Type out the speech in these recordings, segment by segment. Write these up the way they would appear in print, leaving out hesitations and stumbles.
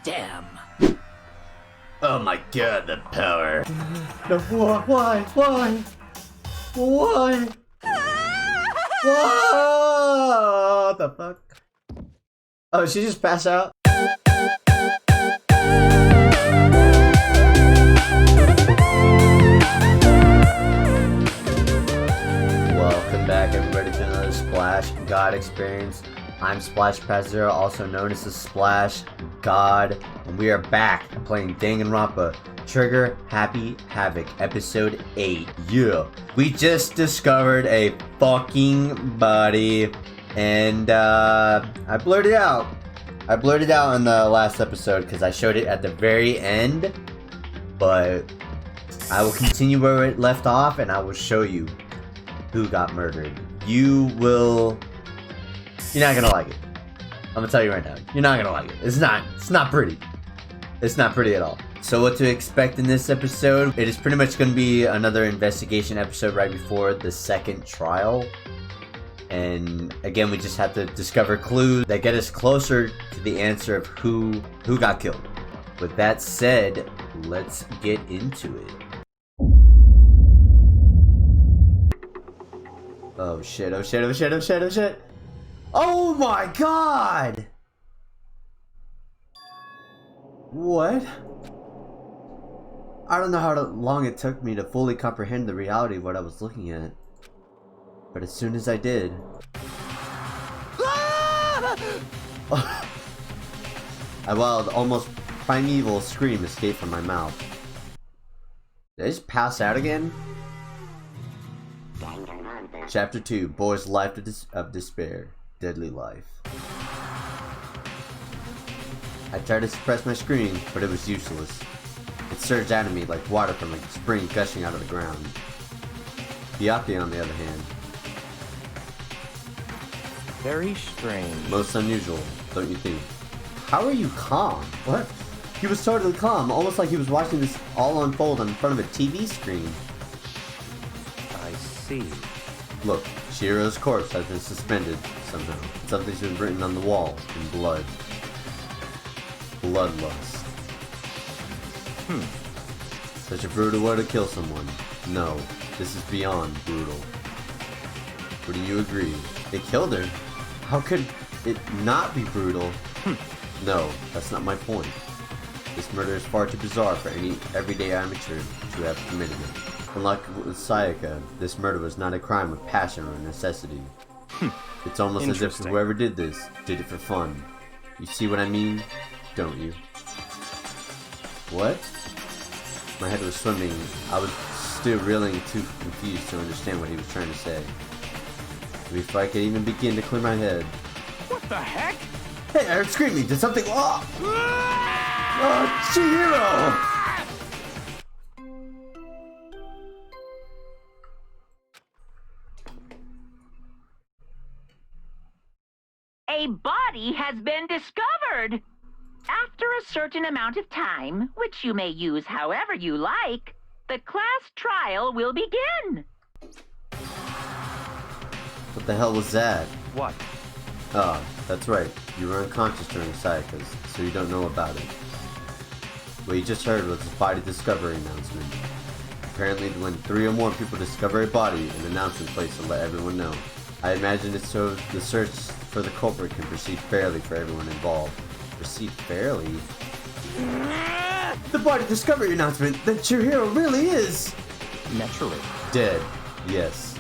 Damn. Oh my god, the power. No, why? Why? What the fuck? Oh, did she just pass out? Welcome back, everybody, to another Splash God experience. I'm Splash Pazzer, also known as the Splash God, and we are back playing Danganronpa Trigger Happy Havoc, episode 8. Yeah, we just discovered a fucking body, and I blurted out in the last episode because I showed it at the very end, but I will continue where it left off, and I will show you who got murdered. You're not gonna like it. I'm gonna tell you right now. You're not gonna like it. It's not pretty. It's not pretty at all. So what to expect in this episode? It is pretty much gonna be another investigation episode right before the second trial. And again, we just have to discover clues that get us closer to the answer of who got killed. With that said, let's get into it. Oh shit, oh shit, oh shit, oh shit, oh shit. Oh my god! What? I don't know how long it took me to fully comprehend the reality of what I was looking at. But as soon as I did... a wild, almost primeval scream escaped from my mouth. Did I just pass out again? Chapter 2, Boy's Life of Despair. Deadly Life. I tried to suppress my scream, but it was useless. It surged out of me like water from a spring gushing out of the ground. Byakuya, on the other hand. Very strange. Most unusual, don't you think? How are you calm? What? He was totally calm, almost like he was watching this all unfold in front of a TV screen. I see. Look, Shiro's corpse has been suspended somehow. Something's been written on the wall in blood. Bloodlust. Such a brutal way to kill someone. No, this is beyond brutal. Wouldn't you agree? They killed her. How could it not be brutal? No, that's not my point. This murder is far too bizarre for any everyday amateur to have committed it. Unlike with Sayaka, this murder was not a crime of passion or necessity. It's almost as if whoever did this did it for fun. You see what I mean? Don't you? What? My head was swimming. I was still reeling, too confused to understand what he was trying to say. If I could even begin to clear my head. What the heck? Hey, I heard screaming. Did something... Oh! Chihiro! A body has been discovered. After a certain amount of time, which you may use however you like, the class trial will begin. What the hell was that? What? Oh, that's right. You were unconscious during Sayaka's, so you don't know about it. What you just heard was a body discovery announcement. Apparently, when 3 or more people discover a body, an announcement placed to let everyone know. I imagine it's so the search for the culprit can proceed fairly for everyone involved. Proceed fairly? The body discovery announcement that Chihiro really is... Naturally. Dead. Yes.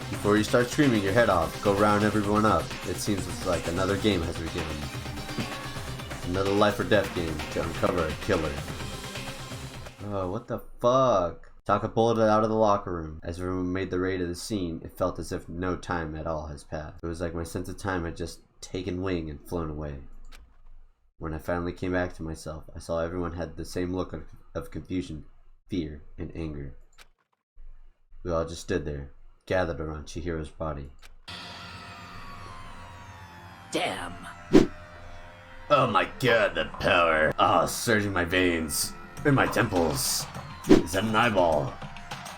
Before you start screaming your head off, go round everyone up. It seems like another game has begun. Another life or death game to uncover a killer. Oh, what the fuck? Taka pulled it out of the locker room. As everyone made the raid of the scene, it felt as if no time at all has passed. It was like my sense of time had just taken wing and flown away. When I finally came back to myself, I saw everyone had the same look of confusion, fear, and anger. We all just stood there, gathered around Chihiro's body. Damn. Oh my god, the power. Ah, surging my veins, in my temples. Is that an eyeball?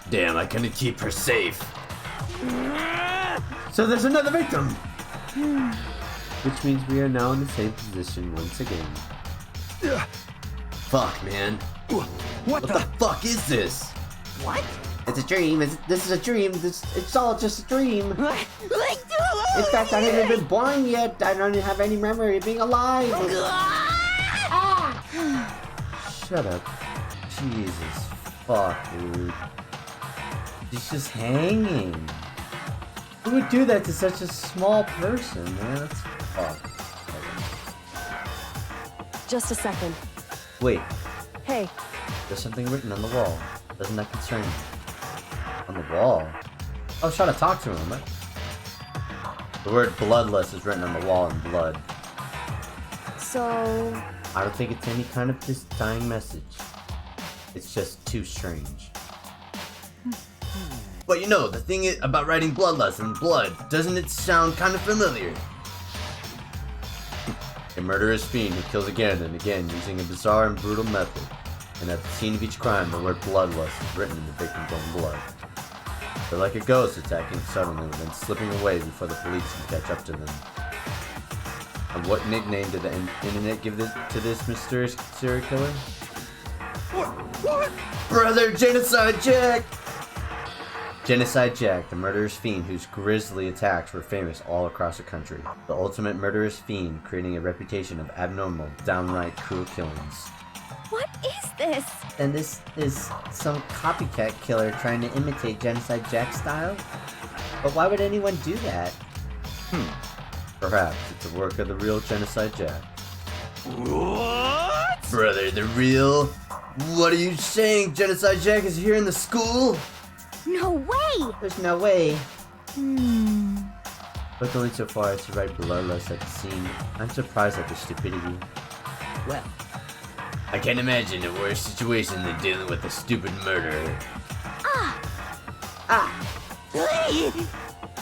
Damn, I couldn't keep her safe. So there's another victim! which means we are now in the same position once again. Fuck, man. What What the fuck is this? What? It's a dream. This is a dream. It's all just a dream. In fact, I haven't been born yet. I don't have any memory of being alive. Shut up. Jesus. Fuck, dude. She's just hanging. Who would do that to such a small person, man? That's fucked. Just a second. Wait, Hey, there's something written on the wall. Doesn't that concern you? On the wall? I was trying to talk to him, right? The word bloodless is written on the wall in blood. so... I don't think it's any kind of just dying message. It's just too strange. But you know, the thing about writing bloodlust and blood, doesn't it sound kind of familiar? A murderous fiend who kills again and again using a bizarre and brutal method. And at the scene of each crime, the word bloodlust is written in the victim's own blood. They're like a ghost attacking suddenly and then slipping away before the police can catch up to them. And what nickname did the internet give to this mysterious serial killer? What? Brother Genocide Jack! Genocide Jack, the murderous fiend whose grisly attacks were famous all across the country. The ultimate murderous fiend, creating a reputation of abnormal, downright cruel killings. What is this? And this is some copycat killer trying to imitate Genocide Jack's style? But why would anyone do that? Perhaps it's a work of the real Genocide Jack. What? Brother, the real? What are you saying? Genocide Jack is here in the school? No way! There's no way. But going so far as to write bloodlust at the scene, I'm surprised at their stupidity. Well, I can't imagine a worse situation than dealing with a stupid murderer.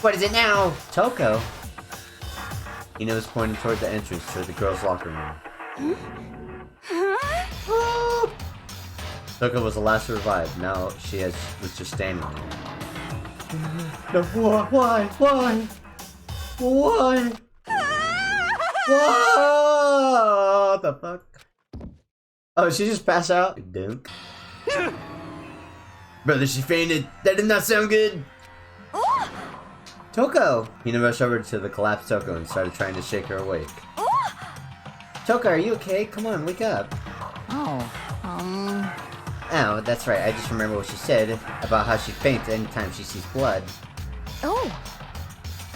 What is it now? Toko. Ina was pointing toward the entrance toward the girls' locker room. Toko was the last to revive. Now she was just standing there. No, why? What the fuck? Oh, she just passed out? Dunk. Brother, she fainted. That did not sound good. Toko! Hina rushed over to the collapsed Toko and started trying to shake her awake. Toko, are you okay? Come on, wake up. Oh, that's right. I just remember what she said about how she faints anytime she sees blood. Oh,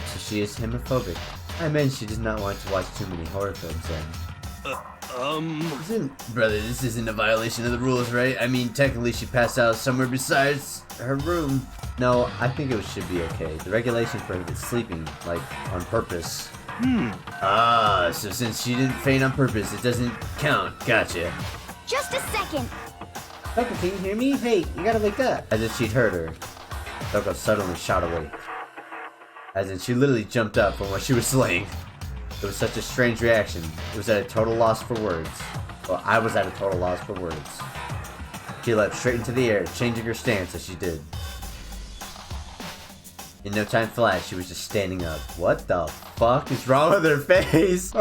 So she is hemophobic. I meant she does not want to watch too many horror films then. Brother, this isn't a violation of the rules, right? I mean, technically she passed out somewhere besides her room. No, I think it should be okay. The regulations prohibit sleeping, like, on purpose. Ah, so since she didn't faint on purpose, it doesn't count. Gotcha. just a second. Toko, can you hear me? Hey, you gotta wake up. As if she'd heard her, Toko suddenly shot awake. As in, she literally jumped up from what she was slaying. It was such a strange reaction. It was at a total loss for words. Well, I was at a total loss for words. She leapt straight into the air, changing her stance as she did. In no time flat, she was just standing up. What the fuck is wrong with her face?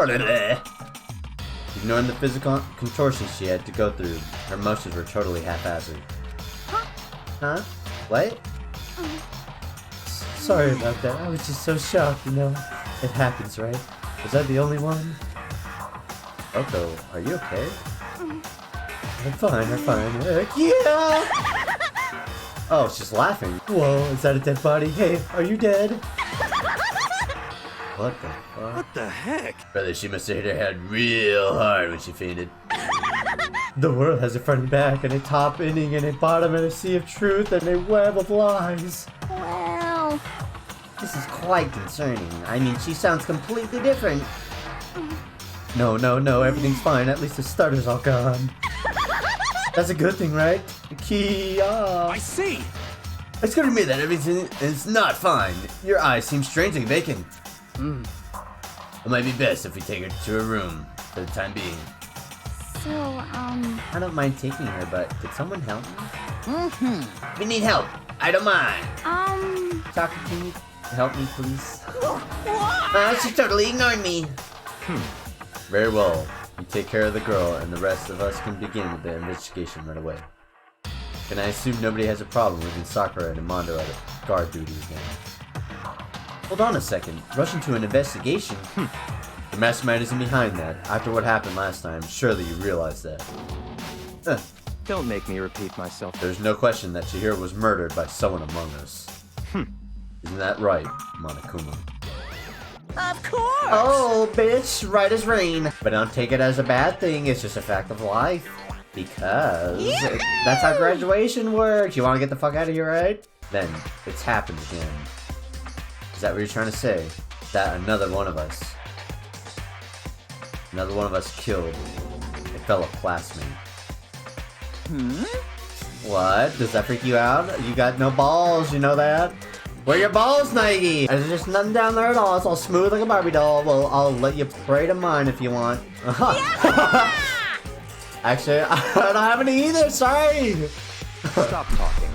Ignoring the physical contortions she had to go through, her motions were totally haphazard. Huh? What? Sorry about that. I was just so shocked, you know. It happens, right? Was I the only one? Oko, are you okay? I'm fine. Yeah! Oh, she's laughing. Whoa, is that a dead body? Hey, are you dead? What the fuck? What the heck? Brother, she must have hit her head real hard when she fainted. The world has a front and back, and a top ending, and a bottom, and a sea of truth, and a web of lies. Well, This is quite concerning. I mean, she sounds completely different. No, everything's fine. At least the starter's all gone. That's a good thing, right? The key, I see. It's good to me that everything is not fine. Your eyes seem strangely vacant. It might be best if we take her to her room for the time being. so, I don't mind taking her, but could someone help me? If you need help, I don't mind. Soccer, can you help me, please? She totally ignored me. Very well. You take care of the girl, and the rest of us can begin with the investigation right away. And I assume nobody has a problem leaving Sakura and Amando at guard duty again. Hold on a second. Rush into an investigation? The mastermind isn't behind that. After what happened last time, surely you realize that. Don't make me repeat myself. There's no question that Chihiro was murdered by someone among us. Isn't that right, Monokuma? Of course! Oh, bitch, right as rain. But don't take it as a bad thing, it's just a fact of life. Because that's how graduation works. You want to get the fuck out of here, right? Then it's happened again. Is that what you're trying to say? That another one of us killed a fellow classmate. What? Does that freak you out? You got no balls, you know that? Where are your balls, Nike? There's just nothing down there at all. It's all smooth like a Barbie doll. Well, I'll let you pray to mine if you want. Actually, I don't have any either. Sorry. Stop talking.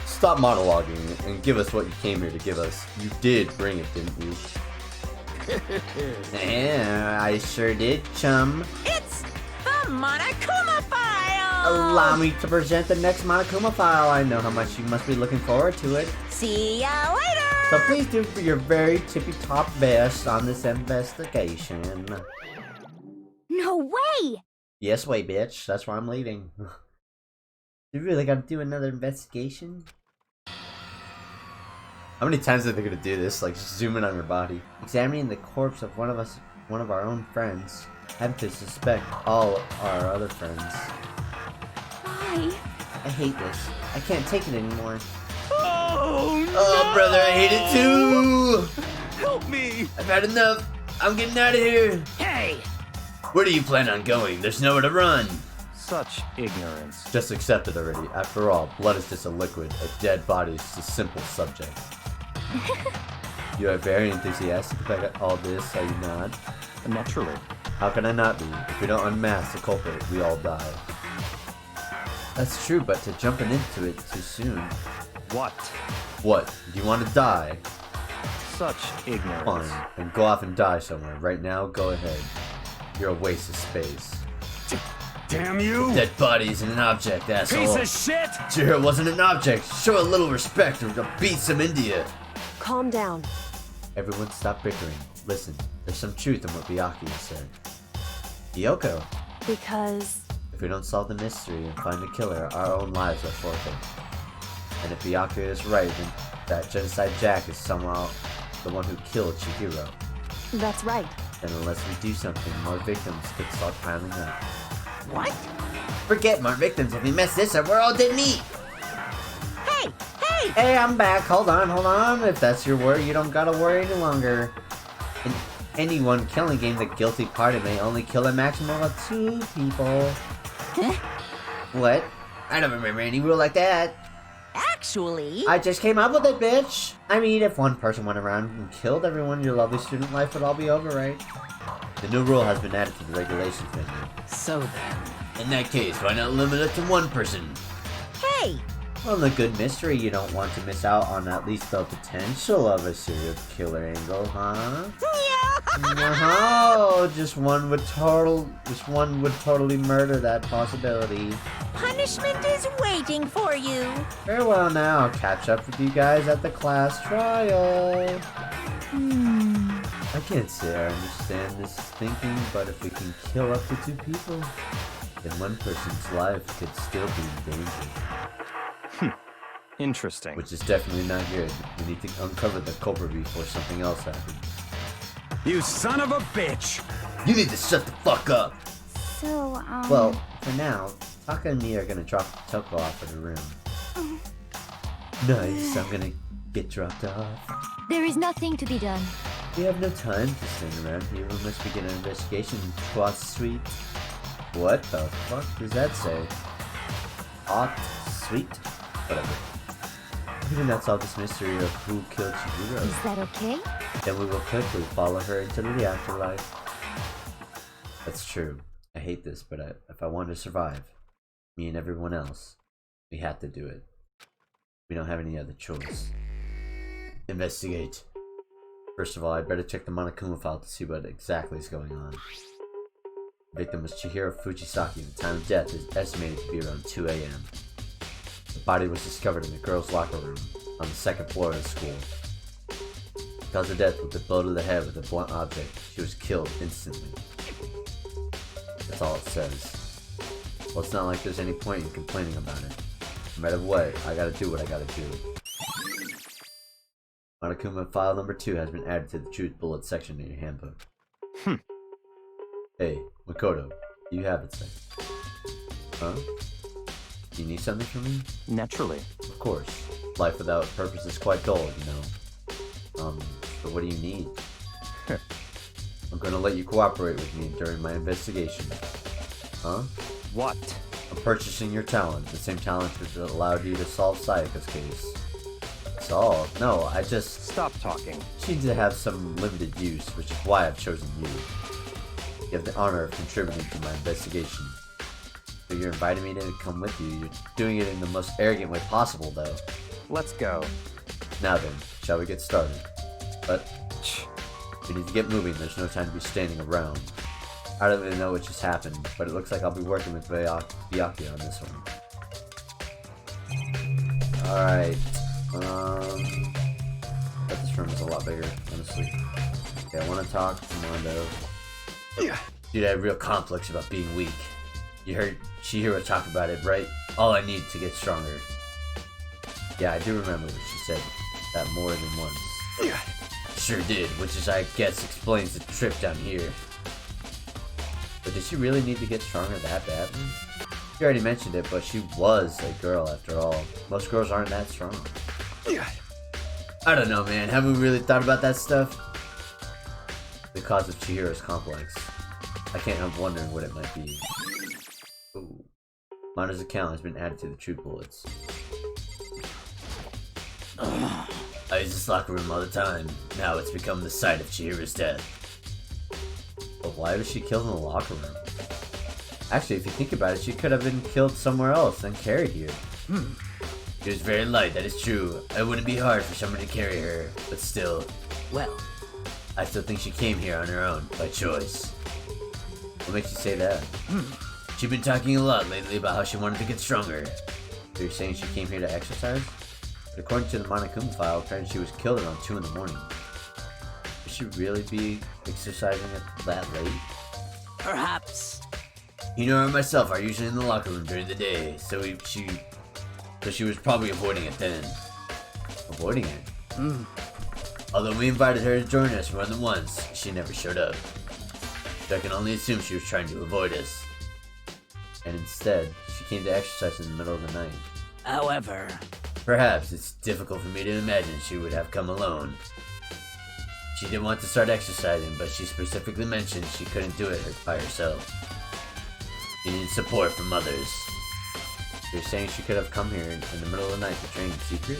Stop monologuing and give us what you came here to give us. You did bring it, didn't you? Yeah, I sure did, chum. It's the Monokuma file! Allow me to present the next Monokuma file. I know how much you must be looking forward to it. See ya later! So please do your very tippy-top best on this investigation. No way! Yes, way, bitch. That's why I'm leaving. You really gotta do another investigation? How many times are they gonna do this? Like, just zoom in on your body. Examining the corpse of one of our own friends. Having to suspect all our other friends. Why? I hate this. I can't take it anymore. Oh, no! Oh, brother, I hate it too! Help me! I've had enough. I'm getting out of here. Hey! Where do you plan on going? There's nowhere to run. Such ignorance. Just accept it already. After all, blood is just a liquid. A dead body is just a simple subject. You are very enthusiastic about all this, are you not? Naturally. How can I not be? If we don't unmask the culprit, we all die. That's true, but to jumping into it too soon. What? What? Do you want to die? Such ignorance. Fine, then go off and die somewhere. Right now, go ahead. You're a waste of space. Damn you! Dead body isn't an object, asshole. Piece of shit! Chihiro wasn't an object. Show a little respect or to beat some India. Calm down. Everyone stop bickering. Listen, there's some truth in what Byakuya said. Yoko, Because... if we don't solve the mystery and find the killer, our own lives are forfeit. And if Byakuya is right, then that Genocide Jack is somehow the one who killed Chihiro. That's right. Then unless we do something, more victims could start piling up. What? Forget more victims. If we mess this up, we're all dead meat. Hey! Hey! Hey, I'm back. Hold on. If that's your worry, you don't gotta worry any longer. In any one killing game, the guilty party may only kill a maximum of 2 people. Huh? What? I don't remember any rule like that. Actually... I just came up with it, bitch. I mean, if one person went around and killed everyone, your lovely student life would all be over, right? The new rule has been added to the regulations menu. So then... In that case, why not limit it to 1 person? Hey! Well, in the good mystery, you don't want to miss out on at least the potential of a serial killer angle, huh? No, just one would totally murder that possibility. Punishment is waiting for you. Very well now, I'll catch up with you guys at the class trial. I can't say I understand this thinking, but if we can kill up to 2 people, then 1 person's life could still be in danger. Interesting. Which is definitely not good. We need to uncover the culprit before something else happens. You son of a bitch! You need to shut the fuck up! So, Well, for now, Taka and me are gonna drop Toko off at her room. Nice, I'm gonna get dropped off. there is nothing to be done. We have no time to stand around here. We must begin an investigation. Twat sweet. What the fuck does that say? Hot sweet? Whatever. We do not solve this mystery of who killed Chihiro. Is that okay? Then we will quickly follow her into the afterlife. That's true. I hate this, but if I want to survive, me and everyone else, we have to do it. We don't have any other choice. Investigate. First of all, I'd better check the Monokuma file to see what exactly is going on. The victim was Chihiro Fujisaki, and the time of death is estimated to be around 2 a.m. The body was discovered in the girls' locker room on the second floor of the school. The cause of death was a blow to the head with a blunt object. She was killed instantly. That's all it says. Well, it's not like there's any point in complaining about it. No matter what, I gotta do what I gotta do. Monokuma file number 2 has been added to the Truth Bullet section in your handbook. Hey, Makoto, do you have it then? Huh? Do you need something from me? Naturally. Of course. Life without purpose is quite dull, you know. But what do you need? I'm gonna let you cooperate with me during my investigation. Huh? What? I'm purchasing your talent, the same talent that allowed you to solve Sayaka's case. Solve? No, I just... Stop talking. She needs to have some limited use, which is why I've chosen you. You have the honor of contributing to my investigation. So you're inviting me to come with you. You're doing it in the most arrogant way possible, though. Let's go. Now then, shall we get started? But we need to get moving. There's no time to be standing around. I don't really know what just happened, but it looks like I'll be working with Byakuya on this one. Alright. But this room is a lot bigger, honestly. Okay, I want to talk to Mondo. Dude, I have real complex about being weak. You heard Chihiro talk about it, right? All I need to get stronger. Yeah, I do remember she said that more than once. Sure did, which is, I guess, explains the trip down here. But did she really need to get stronger that badly? You already mentioned it, but she was a girl after all. Most girls aren't that strong. I don't know, man. Haven't we really thought about that stuff? The cause of Chihiro's complex. I can't help wondering what it might be. Ooh. Mondo's account has been added to the Truth Bullets. I use this locker room all the time. Now it's become the site of Chihiro's death. But why was she killed in the locker room? Actually, if you think about it, she could have been killed somewhere else and carried here. She was very light, that is true. It wouldn't be hard for someone to carry her, but still, well, I still think she came here on her own, by choice. What makes you say that? She's been talking a lot lately about how she wanted to get stronger. So you're saying she came here to exercise? But according to the Monokuma file, apparently she was killed around 2 in the morning. Would she really be exercising at that late? Perhaps. You know, her and myself are usually in the locker room during the day, so she was probably avoiding it then. Avoiding it? Although we invited her to join us more than once, she never showed up. So I can only assume she was trying to avoid us. And instead, she came to exercise in the middle of the night. However, perhaps it's difficult for me to imagine she would have come alone. She didn't want to start exercising, but she specifically mentioned she couldn't do it by herself. She needed support from others. You're saying she could have come here in the middle of the night to train in secret?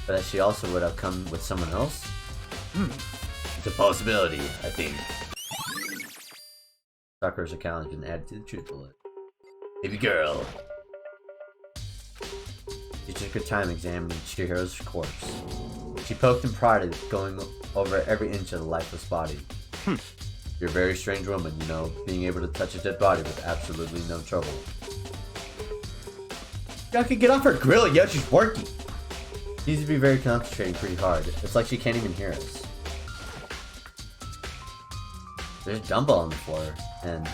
But that she also would have come with someone else? It's a possibility, I think. Sakura's account has been added to the Truth Bullet. Baby girl. She took her time examining Chihiro's corpse. She poked and prodded, going over every inch of the lifeless body. You're a very strange woman, you know, being able to touch a dead body with absolutely no trouble. Y'all can get off her grill, yo, she's working! She needs to be very concentrating pretty hard. It's like she can't even hear us. There's a dumbbell on the floor, and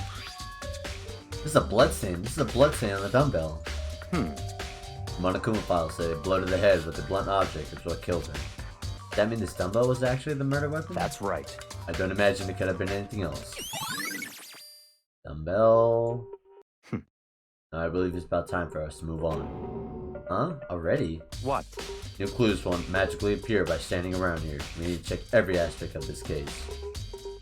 this is a bloodstain. This is a bloodstain on the dumbbell. Monokuma file said a blow to the head with a blunt object is what killed her. Does that mean this dumbbell was actually the murder weapon? That's right. I don't imagine it could have been anything else. Dumbbell. Now I believe it's about time for us to move on. Huh? Already? What? New clues won't magically appear by standing around here. We need to check every aspect of this case.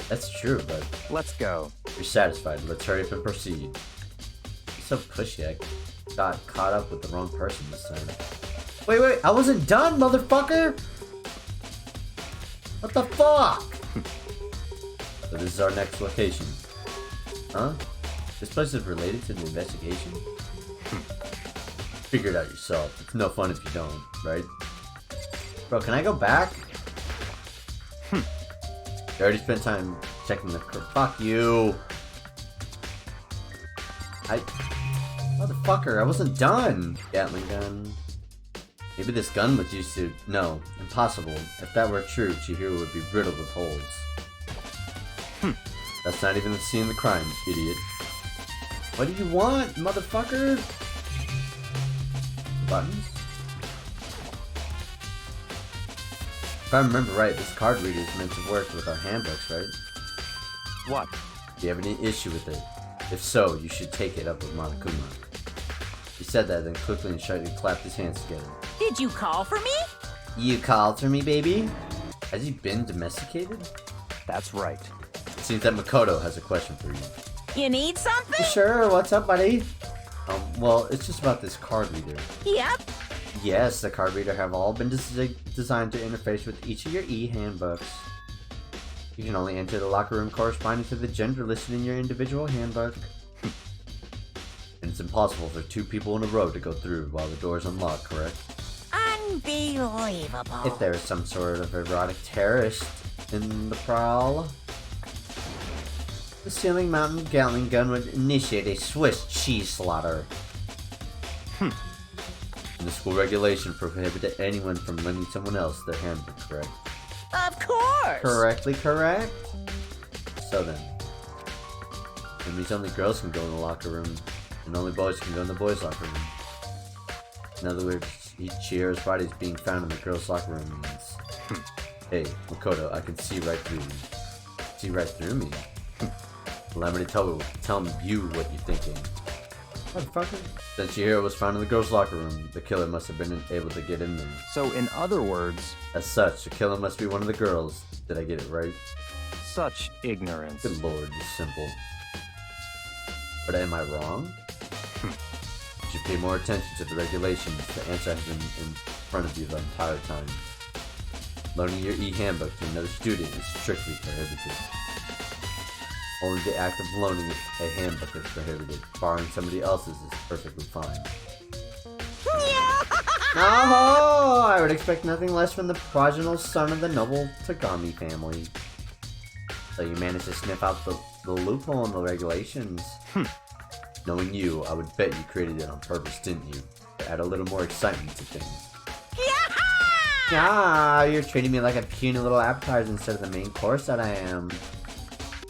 That's true, but... Let's go. You're satisfied. Let's hurry up and proceed. You're so pushy. I got caught up with the wrong person this time. Wait, I wasn't done, motherfucker! What the fuck? So this is our next location. Huh? This place is related to the investigation? Figure it out yourself. It's no fun if you don't, right? Bro, can I go back? already spent time checking the fuck you. Motherfucker, I wasn't done. Gatling gun. Maybe this gun was used to... No, impossible. If that were true, Chihiro would be riddled with holes. That's not even the scene of the crime, idiot. What do you want, motherfucker? Buttons? If I remember right, this card reader is meant to work with our handbooks, right? What? Do you have any issue with it? If so, you should take it up with Monokuma. He said that, then quickly and shyly clapped his hands together. Did you call for me? You called for me, baby? Has he been domesticated? That's right. It seems that Makoto has a question for you. You need something? Sure, what's up, buddy? Well, it's just about this card reader. Yep. Yes, the card reader have all been designed to interface with each of your e-handbooks. You can only enter the locker room corresponding to the gender listed in your individual handbook. And it's impossible for two people in a row to go through while the door is unlocked, correct? Unbelievable. If there is some sort of erotic terrorist in the prowl, the Ceiling Mountain Gatling gun would initiate a Swiss cheese slaughter. And the school regulation prohibited anyone from lending someone else their handbook, correct? Of course. Correctly correct. So then, it means only girls can go in the locker room, and only boys can go in the boys' locker room. In other words, Chihiro's body is being found in the girls' locker room means, hey, Makoto, I can see right through you. See right through me. Allow me to tell you what you're thinking. Motherfucker. Since Chihiro was found in the girls' locker room, the killer must have been able to get in there. So, in other words, As such, the killer must be one of the girls. Did I get it right? such ignorance. Good lord, it's simple. But am I wrong? You should pay more attention to the regulations. The answer has been in front of you the entire time. Loaning your e-handbook to another student is strictly prohibited. Only the act of loaning a handbook is prohibited. Borrowing somebody else's is perfectly fine. Oh, I would expect nothing less from the progenitor son of the noble Tagami family. So you managed to sniff out the loophole in the regulations. Knowing you, I would bet you created it on purpose, didn't you? To add a little more excitement to things. Ah, you're treating me like a puny little appetizer instead of the main course that I am.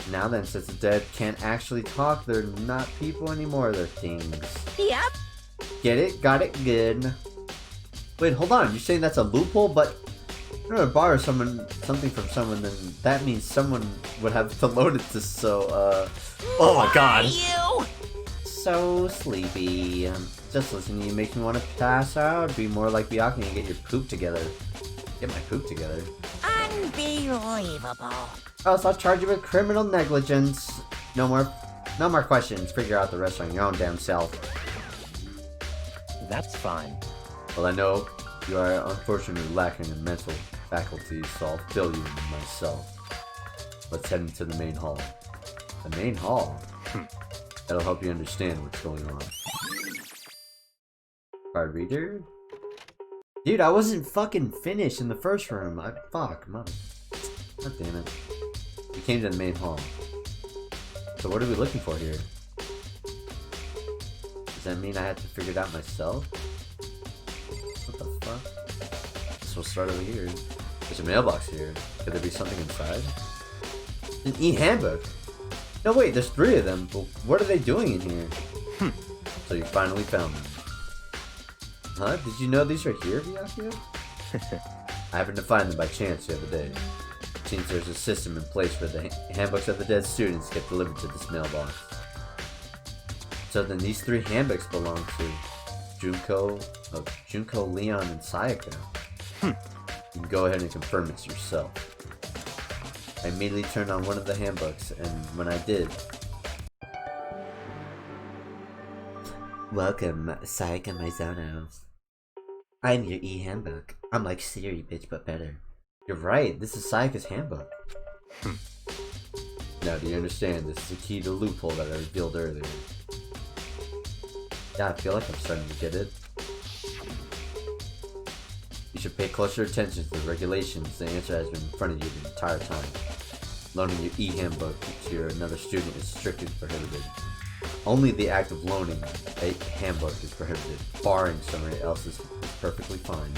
Now then, since the dead can't actually talk, they're not people anymore, they're things. Yep. Get it? Got it? Good. Wait, hold on. You're saying that's a loophole? But if you're gonna borrow something from someone, then that means someone would have to load it to oh my god. You. So sleepy. Just listening to you makes me want to pass out. Be more like Byakuya and get your poop together. Get my poop together. Unbelievable. Or else I'll charge you with criminal negligence. No more questions. Figure out the rest on your own damn self. That's fine. Well, I know you are unfortunately lacking in mental faculties, so I'll fill you in myself. Let's head into the main hall. The main hall? That'll help you understand what's going on. Card reader? Dude, I wasn't fucking finished in the first room. Fuck, mother. God damn it. We came to the main hall. So what are we looking for here? Does that mean I had to figure it out myself? What the fuck? This will start over here. There's a mailbox here. Could there be something inside? An e-handbook? No wait, there's 3 of them, but what are they doing in here? So you finally found them. Huh? Did you know these are here, Byakuya? I happened to find them by chance the other day. It seems there's a system in place where the handbooks of the dead students get delivered to this mailbox. So then these 3 handbooks belong to Junko, Leon, and Sayaka. You can go ahead and confirm it yourself. I immediately turned on one of the handbooks, and when I did... Welcome, Sayaka Maizono. I'm your e-handbook. I'm like Siri, bitch, but better. You're right, this is Sayaka's handbook. Now, do you understand? This is the key to the loophole that I revealed earlier. Yeah, I feel like I'm starting to get it. You should pay closer attention to the regulations. The answer has been in front of you the entire time. Loaning your e-handbook to another student is strictly prohibited. Only the act of loaning a handbook is prohibited. Barring somebody else is perfectly fine.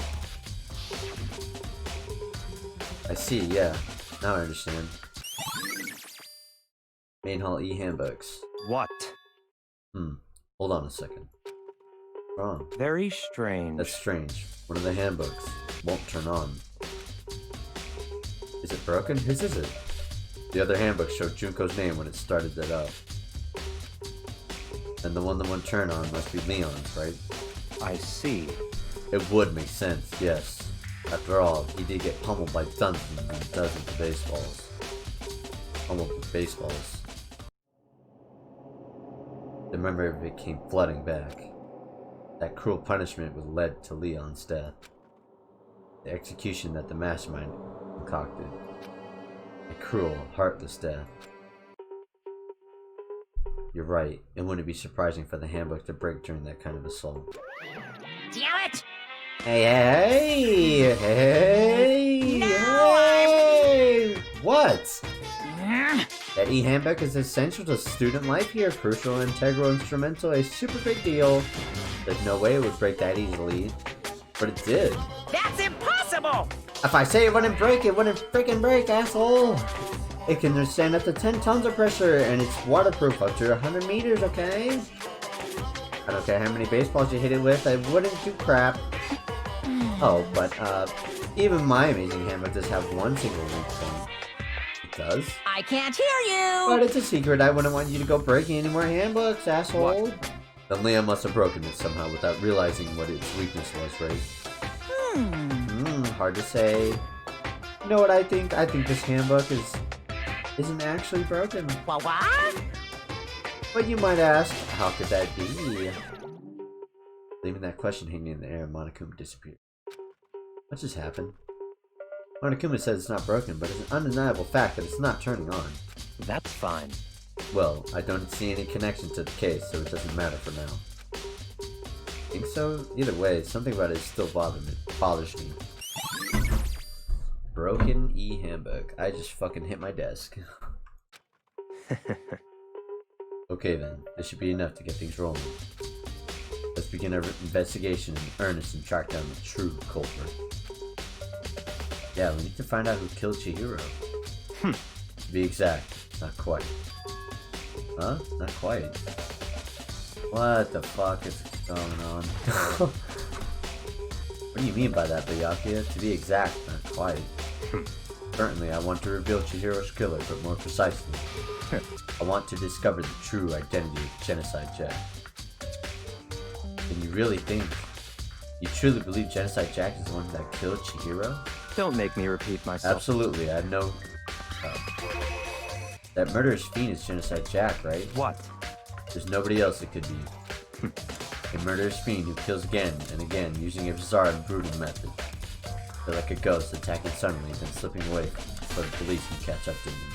I see, yeah. Now I understand. Main hall e-handbooks. What? Hold on a second. Wrong. Very strange. That's strange. One of the handbooks won't turn on. Is it broken? Whose is it? The other handbook showed Junko's name when it started that up. And the one that won't turn on must be Leon's, right? I see. It would make sense, yes. After all, he did get pummeled by dozens and dozens of baseballs. Pummeled with baseballs. The memory of it came flooding back. That cruel punishment was led to Leon's death. The execution that the mastermind concocted. A cruel, heartless death. You're right. It wouldn't be surprising for the handbook to break during that kind of assault. Damn it! Hey! What? That e-handbook is essential to student life here. Crucial, integral, instrumental, a super big deal. There's no way it would break that easily. But it did. That's impossible! If I say it wouldn't break, it wouldn't freaking break, asshole! It can withstand up to 10 tons of pressure, and it's waterproof up to 100 meters, okay? I don't care how many baseballs you hit it with, I wouldn't do crap. Oh, but, even my amazing handbook does have one single weak point. It does? I can't hear you! But it's a secret, I wouldn't want you to go breaking any more handbooks, asshole. What? Then Leon must have broken it somehow without realizing what its weakness was, right? Hard to say. You know what I think? I think this handbook isn't actually broken. What? But you might ask, how could that be? Leaving that question hanging in the air, Monokuma disappeared. What just happened? Monokuma says it's not broken, but it's an undeniable fact that it's not turning on. That's fine. Well, I don't see any connection to the case, so it doesn't matter for now. Think so? Either way, something about it still bothers me. Broken e-handbook. I just fucking hit my desk. Okay then, this should be enough to get things rolling. Let's begin our investigation in earnest and track down the true culprit. Yeah, we need to find out who killed Chihiro. To be exact, not quite. Huh? Not quite. What the fuck is going on? What do you mean by that, Byakuya? To be exact, not quite. Currently, I want to reveal Chihiro's killer, but more precisely, I want to discover the true identity of Genocide Jack. And you really think, you truly believe Genocide Jack is the one that killed Chihiro? Don't make me repeat myself. Absolutely, I know. That murderous fiend is Genocide Jack, right? What? There's nobody else it could be. A murderous fiend who kills again and again using a bizarre and brutal method. They're like a ghost attacking suddenly, then slipping away so the police can catch up to him.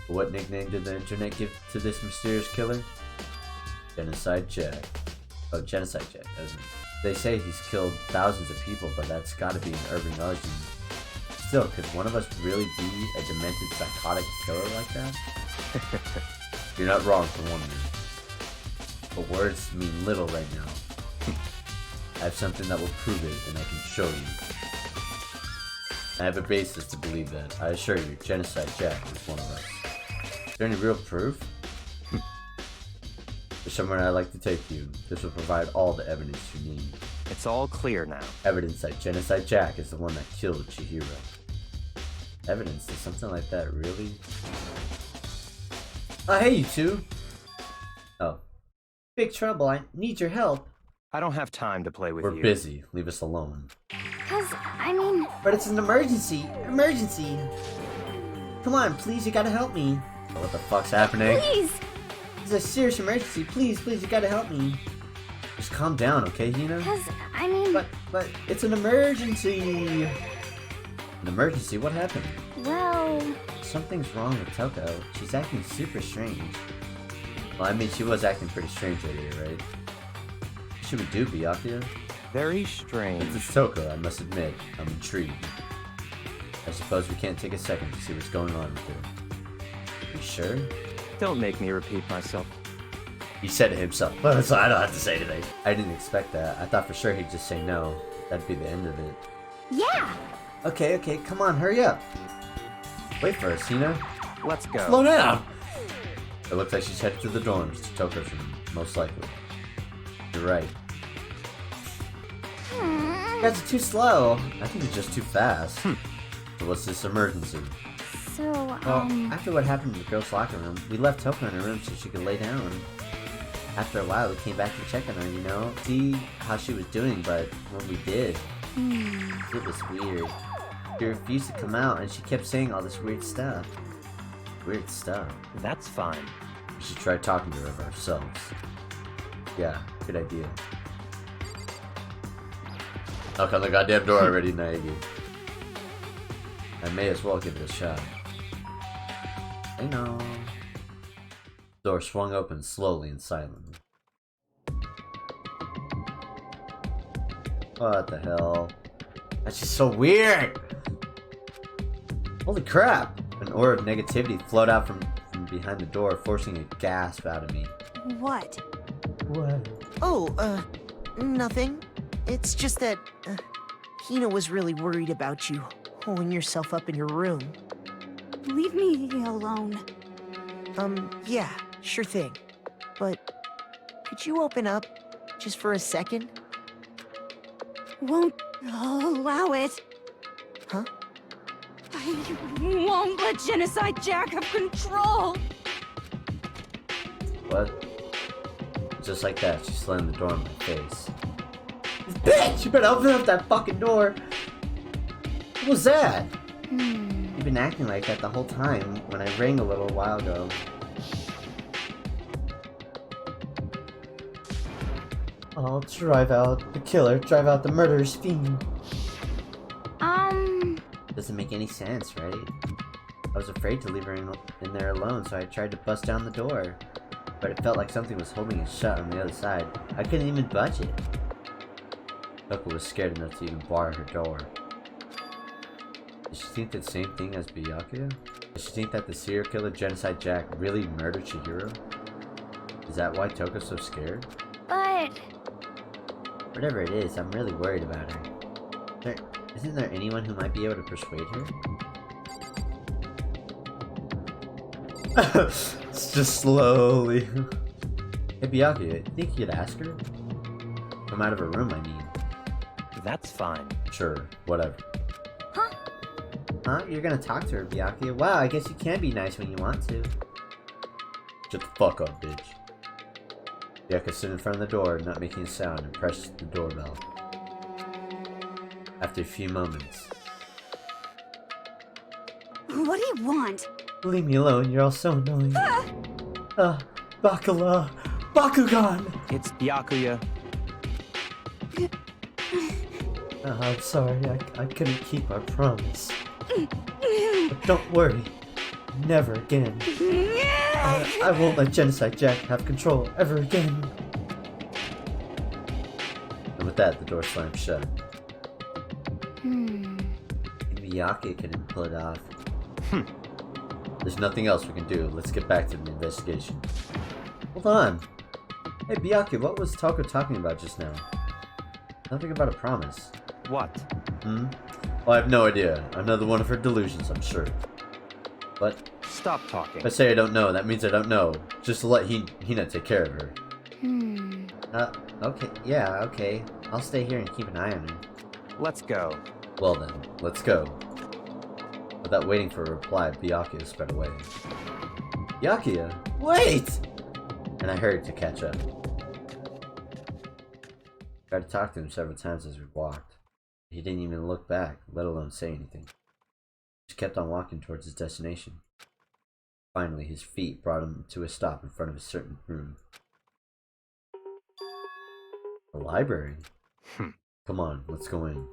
But what nickname did the internet give to this mysterious killer? Genocide Jack. Oh, Genocide Jack, doesn't it? They say he's killed thousands of people, but that's gotta be an urban legend. Still, could one of us really be a demented, psychotic killer like that? You're not wrong for wondering. But words mean little right now. I have something that will prove it, and I can show you. I have a basis to believe that. I assure you, Genocide Jack is one of us. Is there any real proof? There's somewhere I'd like to take you. This will provide all the evidence you need. It's all clear now. Evidence that Genocide Jack is the one that killed Chihiro. Evidence that something like that really... Oh, hey, you two! Oh. Big trouble, I need your help. I don't have time to play with We're you. busy. Leave us alone. I mean... But it's an emergency! Emergency! Come on, please, you gotta help me. What the fuck's happening? Please! It's a serious emergency. Please, you gotta help me. Just calm down, okay, Hina? I mean... But it's an emergency! An emergency? What happened? Well... Something's wrong with Toko. She's acting super strange. Well, I mean, she was acting pretty strange earlier, right? What should we do, Byakuya? Very strange. It's Toko, I must admit. I'm intrigued. I suppose we can't take a second to see what's going on with her. You sure? Don't make me repeat myself. He said it himself, so I don't have to say anything. I didn't expect that. I thought for sure he'd just say no. That'd be the end of it. Yeah. Okay, come on, hurry up. Wait for us, Hina. Let's go. Slow down! It looks like she's headed to the dorms to Toko's room, most likely. You're right. You guys are too slow. I think it's just too fast. So what's this emergency? So, Well, after what happened in the girls' locker room, we left Toko in her room so she could lay down. After a while, we came back to check on her, you know, see how she was doing, but when we did, it was weird. She refused to come out, and she kept saying all this weird stuff. Weird stuff. That's fine. We should try talking to her ourselves. Yeah, good idea. Knock on the goddamn door already, Naegi. I may as well give it a shot. I know. The door swung open slowly and silently. What the hell? That's just so weird! Holy crap! An aura of negativity flowed out from behind the door, forcing a gasp out of me. What? What? Oh, nothing. It's just that, Hina was really worried about you, holding yourself up in your room. leave me alone. Yeah, sure thing. But, could you open up, just for a second? Won't allow it. Huh? I won't let Genocide Jack have control. What? Just like that, she slammed the door in my face. Bitch! You better open up that fucking door! What was that? You've been acting like that the whole time when I rang a little while ago. I'll drive out the killer, drive out the murderous fiend. Doesn't make any sense, right? I was afraid to leave her in there alone, so I tried to bust down the door. But it felt like something was holding it shut on the other side. I couldn't even budge it. Toko was scared enough to even bar her door. Does she think the same thing as Byakuya? Does she think that the serial killer Genocide Jack really murdered Chihiro? Is that why Toko's so scared? But Whatever it is, I'm really worried about her. Isn't there anyone who might be able to persuade her? It's just slowly. Hey Byakuya, think you could ask her? Come out of her room, I mean. That's fine. Sure, whatever. Huh? You're gonna talk to her, Byakuya? Wow, I guess you can be nice when you want to. Shut the fuck up, bitch. Byakuya stood in front of the door, not making a sound, and pressed the doorbell. After a few moments. what do you want? Leave me alone, you're all so annoying. Bakula! Bakugan! It's Byakuya. I'm sorry, I couldn't keep our promise. But don't worry. Never again. I won't let Genocide Jack have control ever again. And with that, the door slammed shut. Maybe Byakuya couldn't pull it off. There's nothing else we can do. Let's get back to the investigation. Hold on. Hey Byakuya, what was Toko talking about just now? Nothing about a promise. What? Well, I have no idea. Another one of her delusions, I'm sure. But Stop talking. if I say I don't know, that means I don't know. Just to let Hina take care of her. Okay. Yeah, okay. I'll stay here and keep an eye on her. Let's go. Well then, let's go. Without waiting for a reply, Byakuya sped away. Byakuya, wait! And I hurried to catch up. Tried to talk to him several times as we walked. He didn't even look back, let alone say anything. Just kept on walking towards his destination. Finally, his feet brought him to a stop in front of a certain room. A library? Come on, let's go in.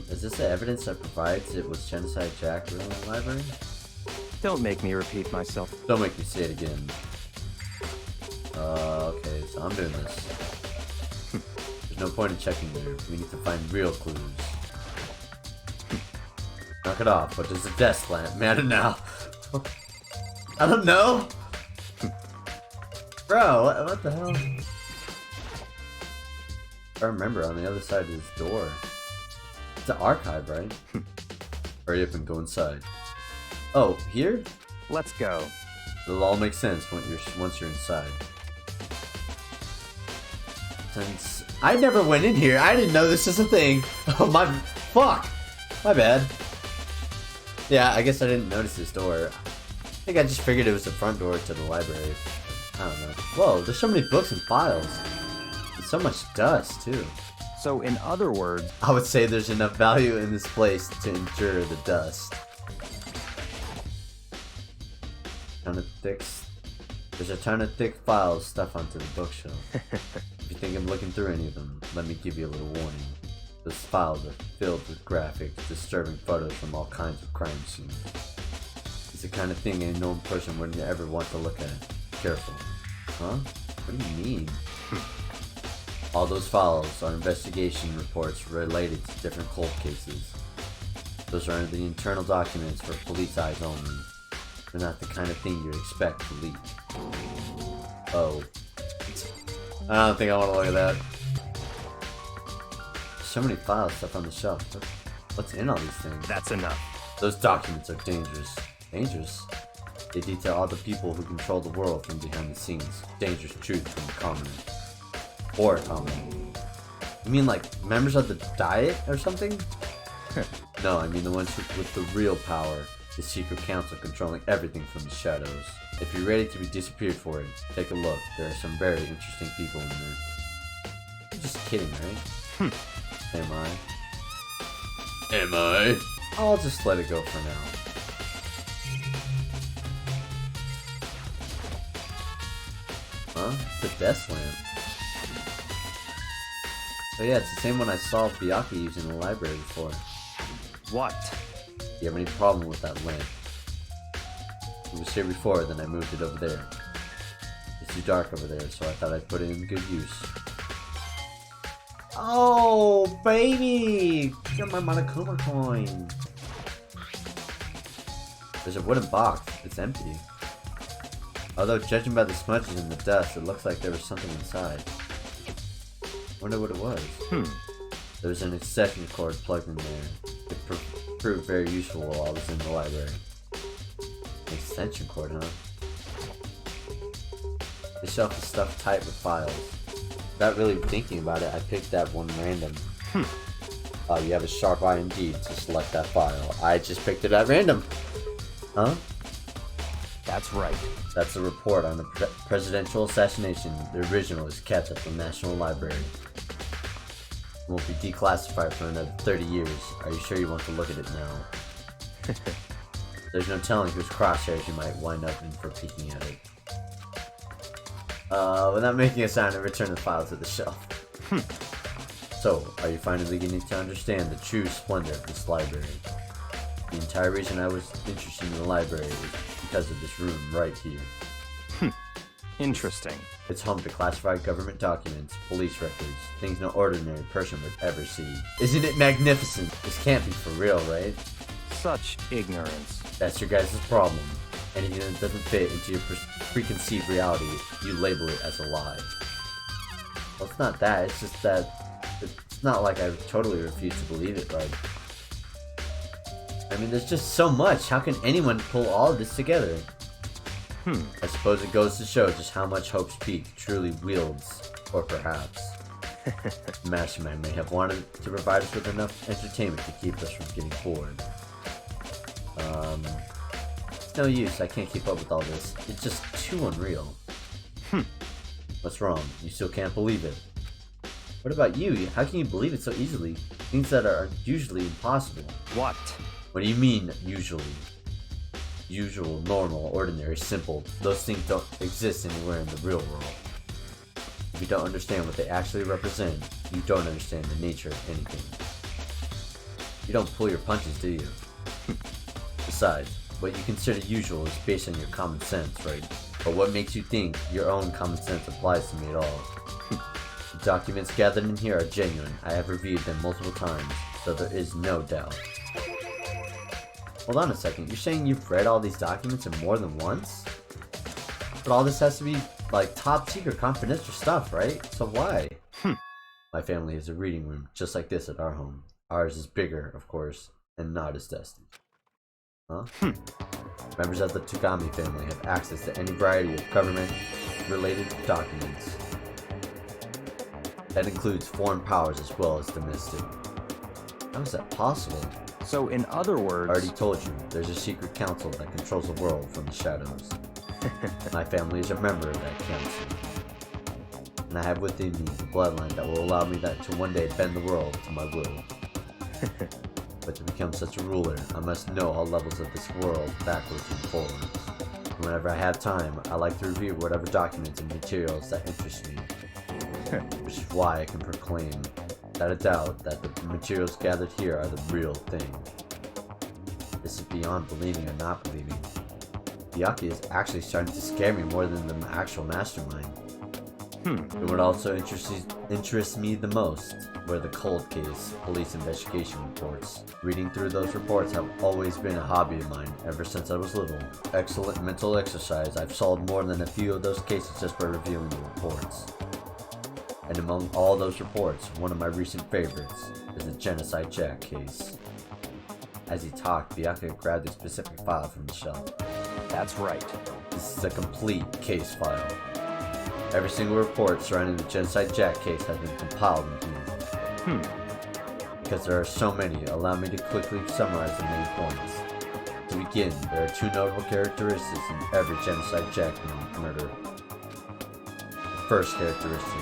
Is this the evidence that provides it was Genocide Jack ruling the library? Don't make me repeat myself. Don't make me say it again. Okay, so I'm doing this. There's no point in checking there. We need to find real clues. Knock it off. What does the desk lamp matter now? I don't know. Bro, what the hell? I remember on the other side of this door. It's an archive, right? Hurry up and go inside. Oh, here? Let's go. It'll all make sense once you're inside. Since I never went in here, I didn't know this was a thing. Oh my, fuck. My bad. Yeah, I guess I didn't notice this door. I think I just figured it was the front door to the library. I don't know. Whoa, there's so many books and files. And so much dust, too. So, in other words, I would say there's enough value in this place to endure the dust. There's a ton of thick files stuffed onto the bookshelf. If you think I'm looking through any of them, let me give you a little warning. Those files are filled with graphic, disturbing photos from all kinds of crime scenes. It's the kind of thing a normal person wouldn't ever want to look at. Careful. Huh? What do you mean? All those files are investigation reports related to different cold cases. Those are the internal documents for police eyes only. They're not the kind of thing you'd expect to leak. Oh. I don't think I want to look at that. So many files stuff on the shelf. What's in all these things? that's enough. Those documents are dangerous. Dangerous? They detail all the people who control the world from behind the scenes. Dangerous truth from the commoner. Or a commoner. You mean like members of the Diet or something? No, I mean the ones with the real power. The secret council controlling everything from the shadows. If you're ready to be disappeared for it, take a look. There are some very interesting people in there. You're just kidding, right? Am I? Am I? I'll just let it go for now. Huh? It's a desk lamp. Oh yeah, it's the same one I saw Byakuya using in the library before. What? Do you have any problem with that lamp? It was here before, then I moved it over there. It's too dark over there, so I thought I'd put it in good use. Oh, baby! Get my Monokuma coin! There's a wooden box. It's empty. Although, judging by the smudges and the dust, it looks like there was something inside. Wonder what it was. There was an extension cord plugged in there. It proved very useful while I was in the library. An extension cord, huh? The shelf is stuffed tight with files. Without really thinking about it, I picked that one random. You have a sharp eye indeed to select that file. I just picked it at random. Huh? That's right. That's a report on the presidential assassination. The original is kept at the National Library. It won't be declassified for another 30 years. Are you sure you want to look at it now? There's no telling whose crosshairs you might wind up in for peeking at it. Without making a sound, I return the file to the shelf. So, are you finally beginning to understand the true splendor of this library? The entire reason I was interested in the library was because of this room right here. Interesting. It's home to classified government documents, police records, things no ordinary person would ever see. Isn't it magnificent? This can't be for real, right? Such ignorance. That's your guys' problem. Anything that doesn't fit into your preconceived reality, you label it as a lie. Well, it's not that, it's just that it's not like I totally refuse to believe it, but I mean, there's just so much. How can anyone pull all of this together? I suppose it goes to show just how much Hope's Peak truly wields, or perhaps the Mastermind may have wanted to provide us with enough entertainment to keep us from getting bored. It's no use, I can't keep up with all this. It's just too unreal. What's wrong? You still can't believe it? What about you? How can you believe it so easily? Things that are usually impossible. What? What do you mean, usually? Usual, normal, ordinary, simple. Those things don't exist anywhere in the real world. If you don't understand what they actually represent, you don't understand the nature of anything. You don't pull your punches, do you? Besides, what you consider usual is based on your common sense, right? But what makes you think your own common sense applies to me at all? It documents gathered in here are genuine. I have reviewed them multiple times, so there is no doubt. Hold on a second, you're saying you've read all these documents and more than once? But all this has to be, like, top secret confidential stuff, right? So why? My family has a reading room just like this at our home. Ours is bigger, of course, and not as dusty. Huh? Members of the Togami family have access to any variety of government-related documents. That includes foreign powers as well as domestic. How is that possible? So in other words... I already told you, there's a secret council that controls the world from the shadows. My family is a member of that council. And I have within me the bloodline that will allow me to one day bend the world to my will. But to become such a ruler, I must know all levels of this world, backwards and forwards. And whenever I have time, I like to review whatever documents and materials that interest me. Which is why I can proclaim, without a doubt, that the materials gathered here are the real thing. This is beyond believing or not believing. Byakuya is actually starting to scare me more than the actual mastermind. And what also interests me the most were the cold case police investigation reports. Reading through those reports have always been a hobby of mine ever since I was little. Excellent mental exercise. I've solved more than a few of those cases just by reviewing the reports. And among all those reports, one of my recent favorites is the Genocide Jack case. As he talked, Byakuya grabbed a specific file from the shelf. That's right. This is a complete case file. Every single report surrounding the Genocide Jack case has been compiled in here. Because there are so many, allow me to quickly summarize the main points. To begin, there are two notable characteristics in every Genocide Jack murder. The first characteristic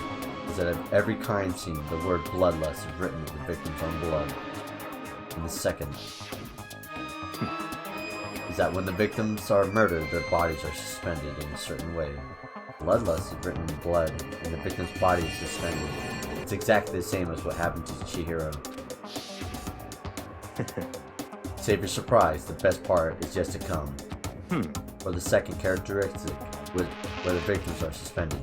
is that of every crime scene, the word bloodlust is written with the victim's own blood. And the second is that when the victims are murdered, their bodies are suspended in a certain way. Bloodlust is written in blood, and the victim's body is suspended. It's exactly the same as what happened to Chihiro. Save your surprise, the best part is yet to come. For the second characteristic, where the victims are suspended.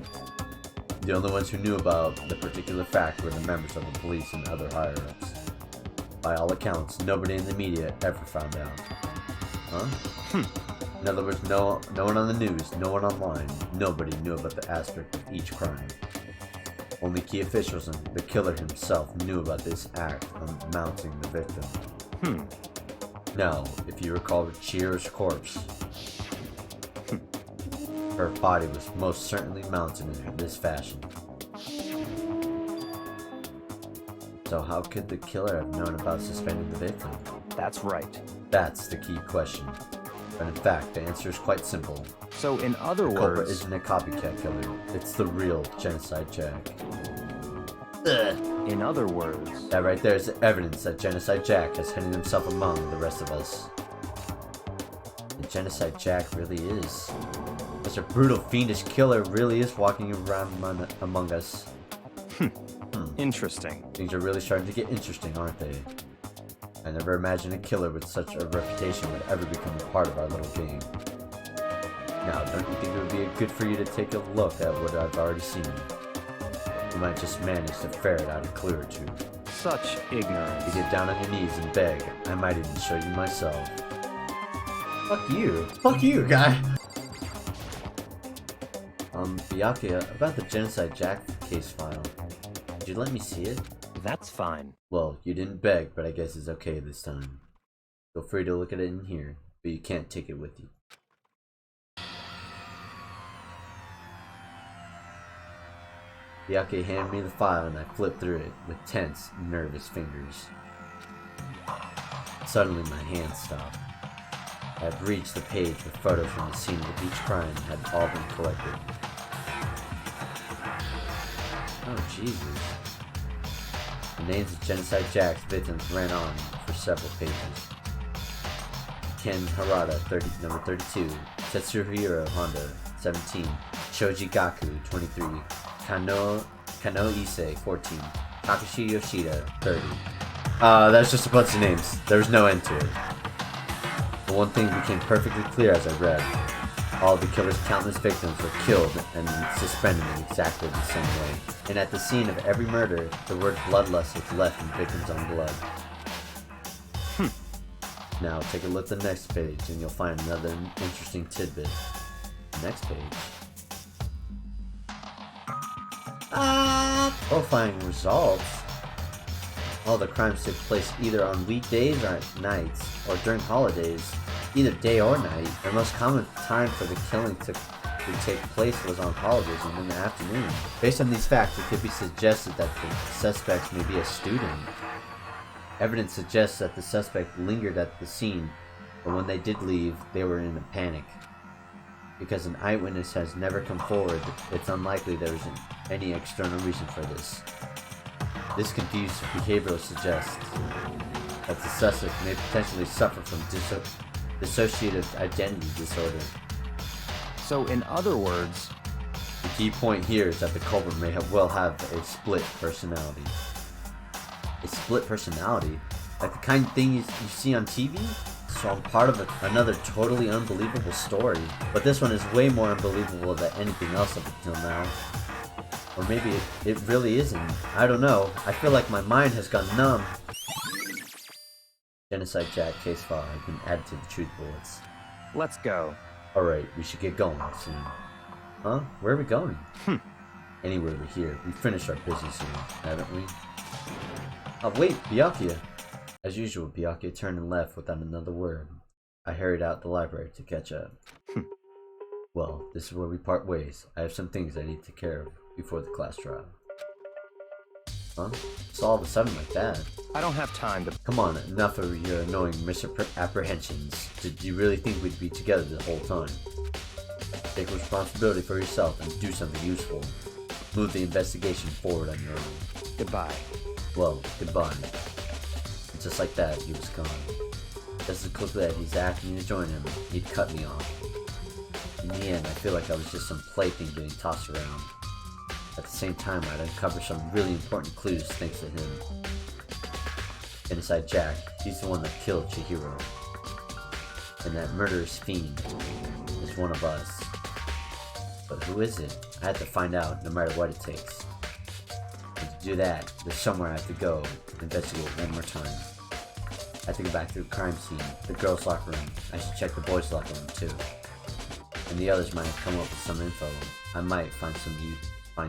The only ones who knew about the particular fact were the members of the police and other higher-ups. By all accounts, nobody in the media ever found out. Huh? In other words, no one on the news, no one online, nobody knew about the aspect of each crime. Only key officials and the killer himself knew about this act of mounting the victim. Now, if you recall Chihiro's corpse, her body was most certainly mounted in this fashion. So how could the killer have known about suspending the victim? That's right. That's the key question. But in fact, the answer is quite simple. So in other The culprit words... isn't a copycat killer. It's the real Genocide Jack. In other words... That right there is the evidence that Genocide Jack has hidden himself among the rest of us. The Genocide Jack really is. Such a brutal, fiendish killer really is walking around among us. Interesting. Things are really starting to get interesting, aren't they? I never imagined a killer with such a reputation would ever become a part of our little game. Now, don't you think it would be good for you to take a look at what I've already seen? You might just manage to ferret out a clue or two. Such ignorance. You get down on your knees and beg. I might even show you myself. Fuck you. Fuck you, guy! Byakuya, about the Genocide Jack case file. Could you let me see it? That's fine. Well, you didn't beg, but I guess it's okay this time. Feel free to look at it in here, but you can't take it with you. Byakuya handed me the file and I flipped through it with tense, nervous fingers. Suddenly my hand stopped. I had reached the page with photos from the scene of each crime had all been collected. Oh, Jesus. The names of Genocide Jack's victims ran on for several pages. Ken Harada, number 32, Tetsuhiro Honda, 17, Shoji Gaku, 23, Kano Issei, 14, Takashi Yoshida, 30. That's just a bunch of names. There was no end to it. But one thing became perfectly clear as I read. All the killer's countless victims were killed and suspended in exactly the same way. And at the scene of every murder, the word bloodlust was left in victims' own blood. Now take a look at the next page and you'll find another interesting tidbit. Next page. Horrifying results. All the crimes took place either on weekdays or at nights, or during holidays, either day or night. The most common time for the killing to take place was on holidays and in the afternoon. Based on these facts, it could be suggested that the suspects may be a student. Evidence suggests that the suspect lingered at the scene, but when they did leave, they were in a panic. Because an eyewitness has never come forward, it's unlikely there isn't any external reason for this. This confused behavioral suggests that the suspect may potentially suffer from dissociative identity disorder. So, in other words, The key point here is that the culprit may well have a split personality. A split personality? Like the kind of thing you see on TV? So I'm part of another totally unbelievable story. But this one is way more unbelievable than anything else up until now. Or maybe it really isn't. I don't know. I feel like my mind has gone numb. Genocide Jack case file has been added to the truth bullets. let's go. Alright, we should get going soon. Huh? Where are we going? Anywhere but here. We finished our business here, haven't we? Oh wait, Byakuya! As usual, Byakuya turned and left without another word. I hurried out the library to catch up. Well, this is where we part ways. I have some things I need to take care of before the class trial. Huh? It's all of a sudden like that. I don't have time to... Come on, enough of your annoying misapprehensions. Did you really think we'd be together the whole time? Take responsibility for yourself and do something useful. Move the investigation forward on your own. Goodbye. Well, goodbye. And just like that, he was gone. Just as quickly as he's asking me to join him, he'd cut me off. In the end, I feel like I was just some plaything being tossed around. At the same time, I'd uncover some really important clues thanks to him. Genocide Jack, he's the one that killed Chihiro. And that murderous fiend is one of us. But who is it? I have to find out, no matter what it takes. And to do that, there's somewhere I have to go and investigate one more time. I have to go back to the crime scene, the girls' locker room. I should check the boys' locker room too. And the others might have come up with some info I might find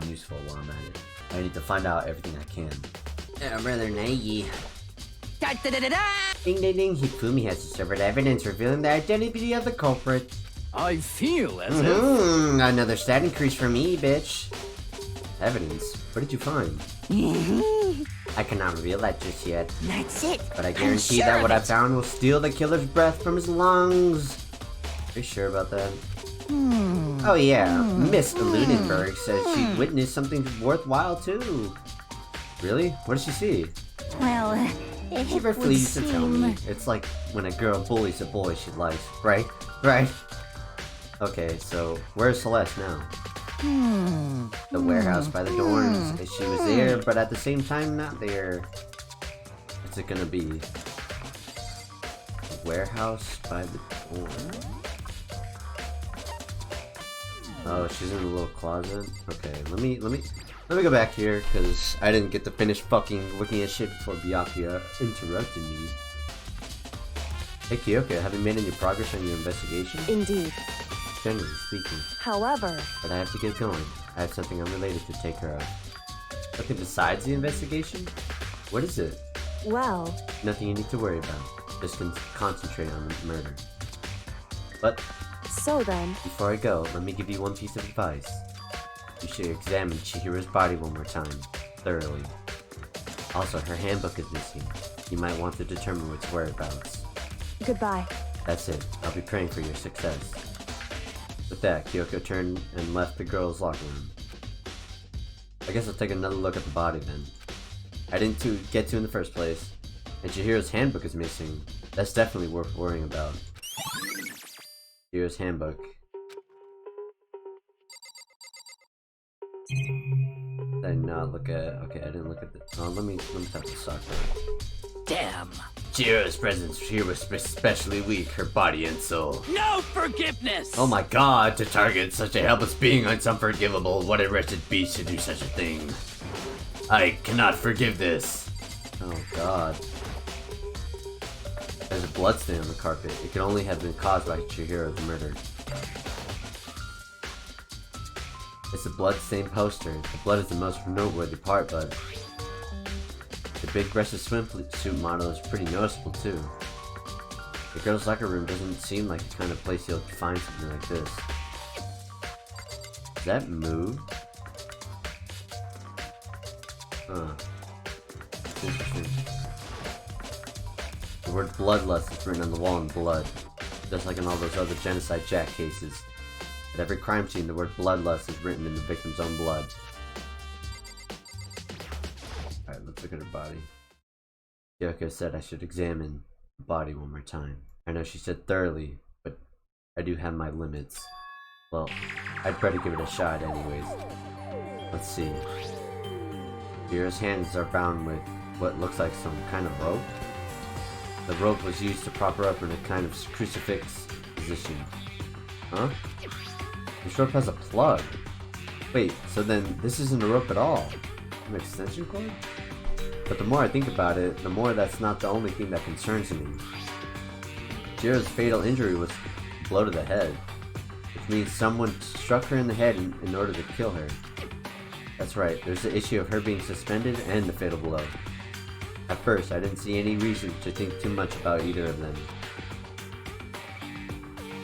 useful while I'm at it. I need to find out everything I can. Brother Nagi. Ding ding ding, Hifumi has discovered evidence revealing the identity of the culprit. I feel as if... Another stat increase for me, bitch. Evidence? What did you find? I cannot reveal that just yet. That's it. But I guarantee that what I found will steal the killer's breath from his lungs. Are you sure about that? Oh yeah, Miss Lunenburg says she witnessed something worthwhile too. Really? What did she see? Well, She refused to tell me. It's like when a girl bullies a boy she likes, right? Right? Okay, so where's Celeste now? The warehouse by the dorms. She was there, but at the same time not there. What's it gonna be? The warehouse by the door. Oh, she's in a little closet. Okay, let me go back here because I didn't get to finish fucking looking at shit before Byakuya interrupted me. Hey Kyoko, have you made any progress on your investigation? Indeed. Generally speaking. However, But I have to get going. I have something unrelated to take care of. Okay, besides the investigation? What is it? well, Nothing you need to worry about. Just concentrate on the murder. But so then, before I go, let me give you one piece of advice. You should examine Chihiro's body one more time, thoroughly. Also, her handbook is missing. You might want to determine its whereabouts. goodbye. That's it. I'll be praying for your success. With that, Kyoko turned and left the girls' locker room. I guess I'll take another look at the body then. I didn't get to in the first place. And Chihiro's handbook is missing. That's definitely worth worrying about. Chihiro's handbook. I did not look at... Okay, I didn't look at the... Oh, let me talk to Sakura. Damn. Chihiro's presence here was especially weak, her body and soul. No forgiveness! Oh my god, to target such a helpless being is unforgivable. What a wretched beast to do such a thing. I cannot forgive this. Oh god. There's a bloodstain on the carpet. It could only have been caused by Chihiro's murder. It's a blood-stained poster. The blood is the most noteworthy part, but the big-breasted swimsuit model is pretty noticeable too. The girls' locker room doesn't seem like the kind of place you'll find something like this. Does that move? Huh. That's interesting. The word bloodlust is written on the wall in blood, just like in all those other Genocide Jack cases. At every crime scene, the word bloodlust is written in the victim's own blood. Alright, let's look at her body. Yoko said I should examine the body one more time. I know she said thoroughly, but I do have my limits. Well, I'd better give it a shot anyways. Let's see. Chihiro's hands are bound with what looks like some kind of rope. The rope was used to prop her up in a kind of crucifix position. Huh? This rope has a plug. Wait, so then this isn't a rope at all? An extension cord? But the more I think about it, the more that's not the only thing that concerns me. Chihiro's fatal injury was a blow to the head, which means someone struck her in the head in order to kill her. That's right, there's the issue of her being suspended and the fatal blow. At first, I didn't see any reason to think too much about either of them.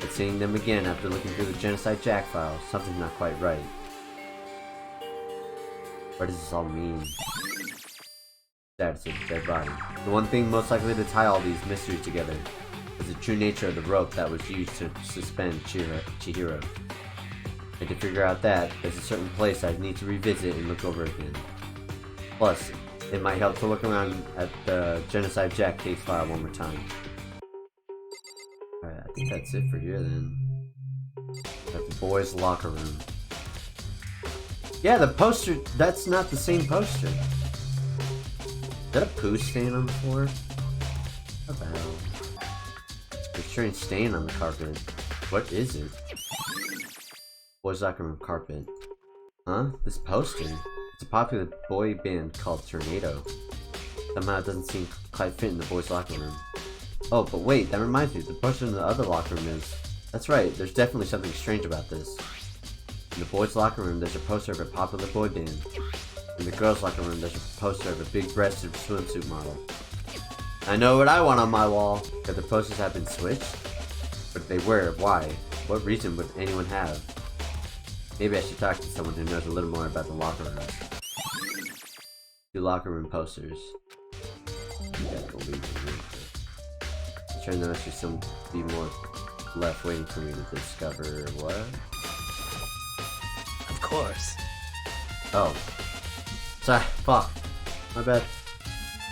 But seeing them again after looking through the Genocide Jack file, something's not quite right. What does this all mean? Status of the dead body. The one thing most likely to tie all these mysteries together is the true nature of the rope that was used to suspend Chihiro. And to figure out that, there's a certain place I need to revisit and look over again. Plus, it might help to look around at the Genocide Jack case file one more time. Alright, I think that's it for here then. At the boys' locker room. Yeah, the poster, that's not the same poster. Is that a poo stain on the floor? How about? There's a strange stain on the carpet. What is it? Boys' locker room carpet. Huh? This poster? It's a popular boy band called Tornado. Somehow it doesn't seem quite fit in the boys' locker room. Oh, but wait, that reminds me, the poster in the other locker room is... That's right, there's definitely something strange about this. In the boys' locker room, there's a poster of a popular boy band. In the girls' locker room, there's a poster of a big-breasted swimsuit model. I know what I want on my wall! Could the posters have been switched? But if they were, why? What reason would anyone have? Maybe I should talk to someone who knows a little more about the locker rooms. 2 locker room posters. Sure notice there's some be more left waiting for me to discover what? Of course. Oh. Sorry, fuck. My bad.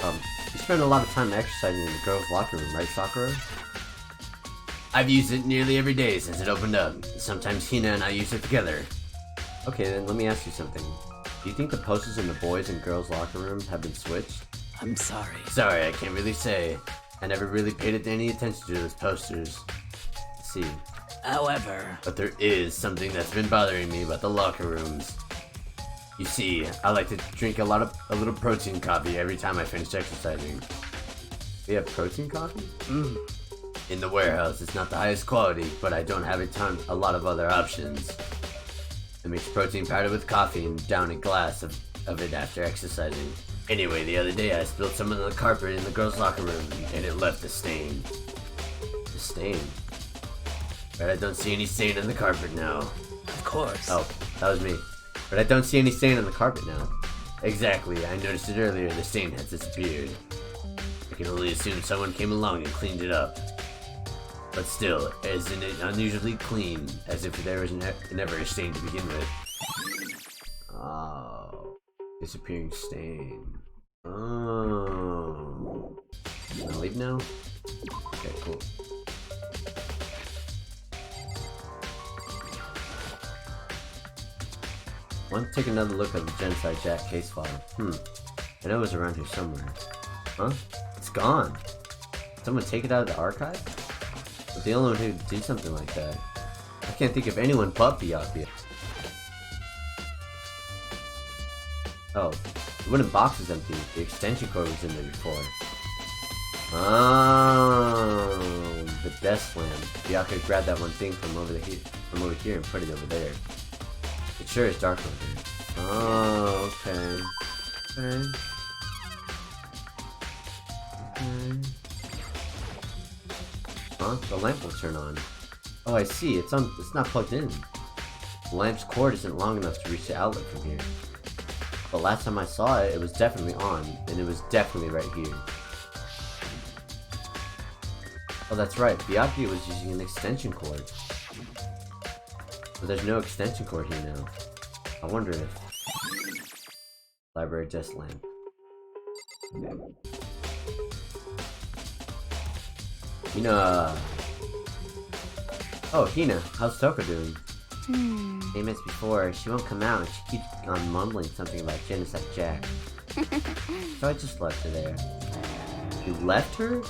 You spend a lot of time exercising in the girls' locker room, right, Sakura? I've used it nearly every day since it opened up. Sometimes Hina and I use it together. Okay, then let me ask you something. Do you think the posters in the boys' and girls' locker rooms have been switched? I'm sorry. Sorry, I can't really say. I never really paid any attention to those posters. Let's see. However... But there is something that's been bothering me about the locker rooms. You see, I like to drink a little protein coffee every time I finish exercising. We have protein coffee? In the warehouse, it's not the highest quality, but I don't have a lot of other options. I mix protein powder with coffee and down a glass of it after exercising. Anyway, the other day I spilled some on the carpet in the girls' locker room, and it left a stain. The stain? But I don't see any stain on the carpet now. Of course. Oh, that was me. But I don't see any stain on the carpet now. Exactly, I noticed it earlier, the stain has disappeared. I can only assume someone came along and cleaned it up. But still, isn't it unusually clean, as if there was never a stain to begin with? Oh. Disappearing stain. Oh. Can I leave now? Okay, cool. I want to take another look at the Genocide Jack case file. I know it was around here somewhere. Huh? It's gone. someone take it out of the archive? But the only one who did something like that. I can't think of anyone but Byakuya. Oh, the wooden box is empty. The extension cord was in there before. Oh, the desk lamp. Byakuya grabbed that one thing from over here and put it over there. It sure is dark over there. Oh, okay. Okay. Huh? The lamp will turn on. Oh, I see. It's not plugged in. The lamp's cord isn't long enough to reach the outlet from here. But last time I saw it, it was definitely on, and it was definitely right here. Oh, that's right. Byakuya was using an extension cord. But there's no extension cord here now. I wonder if... Library desk lamp. Hina! Oh, Hina, how's Toko doing? Same as before, she won't come out and she keeps on mumbling something about Genocide Jack. So I just left her there. You left her?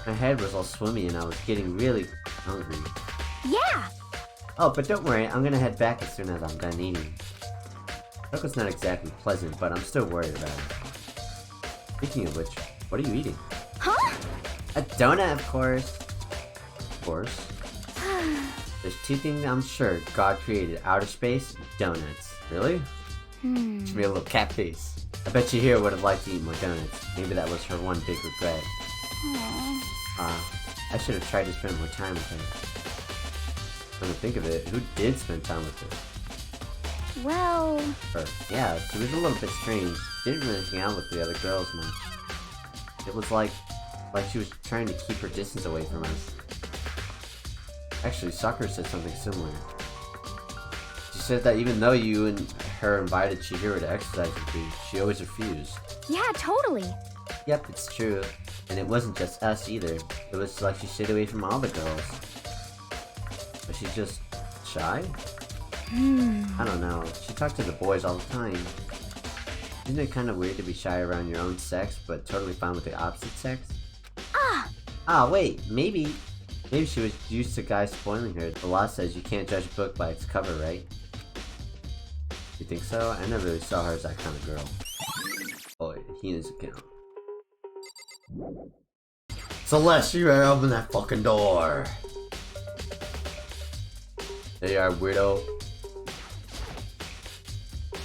My head was all swimmy and I was getting really hungry. Yeah! Oh, but don't worry, I'm gonna head back as soon as I'm done eating. Toko's not exactly pleasant, but I'm still worried about her. Speaking of which, what are you eating? Huh? A donut, of course. Of course. There's two things I'm sure God created: outer space and donuts. Really? Should be a little cat face. I bet you here would have liked to eat more donuts. Maybe that was her one big regret. I should have tried to spend more time with her. When I think of it, who did spend time with her? Well... Her. Yeah, she was a little bit strange. Didn't really hang out with the other girls much. It was like she was trying to keep her distance away from us. Actually, Sakura said something similar. She said that even though you and her invited Chihiro to exercise with you, she always refused. Yeah, totally. Yep, it's true. And it wasn't just us either. It was like she stayed away from all the girls. Was she just shy? I don't know. She talked to the boys all the time. Isn't it kind of weird to be shy around your own sex, but totally fine with the opposite sex? Ah, wait, maybe she was used to guys spoiling her. The law says you can't judge a book by its cover, right? You think so? I never really saw her as that kind of girl. Oh, Hina's account. Celeste, you better open that fucking door! There you are, weirdo.